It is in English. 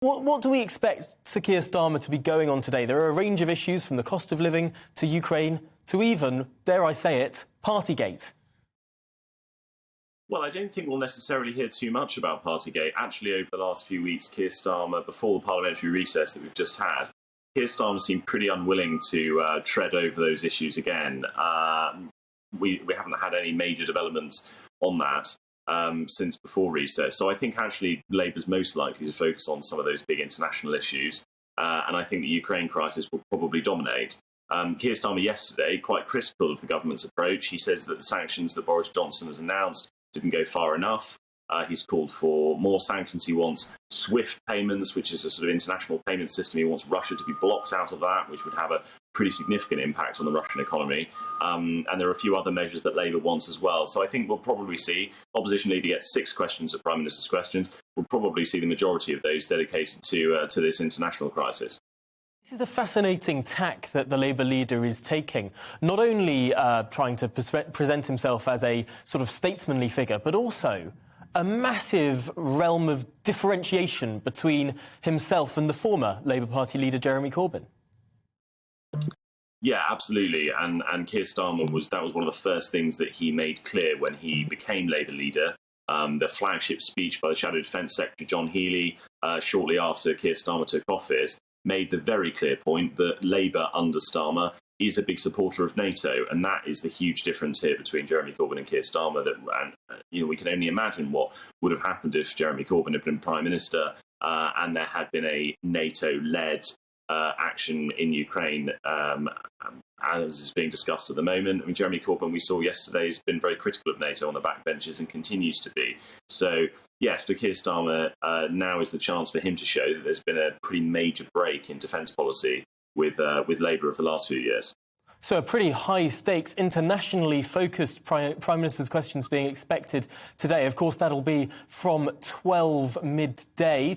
What do we expect Sir Keir Starmer to be going on today? There are a range of issues, from the cost of living to Ukraine to even, dare I say it, Partygate. Well, I don't think we'll necessarily hear too much about Partygate. Actually, over the last few weeks, Keir Starmer, before the parliamentary recess that we've just had, Keir Starmer seemed pretty unwilling to tread over those issues again. We haven't had any major developments on that since before recess. So I think actually Labour's most likely to focus on some of those big international issues. And I think the Ukraine crisis will probably dominate. Keir Starmer yesterday, quite critical of the government's approach. He says that the sanctions that Boris Johnson has announced didn't go far enough. He's called for more sanctions. He wants SWIFT payments, which is a sort of international payment system. He wants Russia to be blocked out of that, which would have a pretty significant impact on the Russian economy. And there are a few other measures that Labour wants as well. So I think we'll probably see opposition leader get 6 questions at Prime Minister's questions. We'll probably see the majority of those dedicated to this international crisis. This is a fascinating tack that the Labour leader is taking, not only trying to present himself as a sort of statesmanly figure, but also a massive realm of differentiation between himself and the former Labour Party leader, Jeremy Corbyn. Yeah, absolutely. And Keir Starmer that was one of the first things that he made clear when he became Labour leader. The flagship speech by the Shadow Defence Secretary, John Healey, shortly after Keir Starmer took office, made the very clear point that Labour under Starmer is a big supporter of NATO, and that is the huge difference here between Jeremy Corbyn and Keir Starmer. We can only imagine what would have happened if Jeremy Corbyn had been Prime Minister and there had been a NATO-led action in Ukraine, as is being discussed at the moment. I mean, Jeremy Corbyn, we saw yesterday, has been very critical of NATO on the backbenches and continues to be. So, yes, for Keir Starmer, now is the chance for him to show that there's been a pretty major break in defence policy with Labour of the last few years. So a pretty high-stakes, internationally focused Prime Minister's questions being expected today. Of course, that'll be from 12 midday.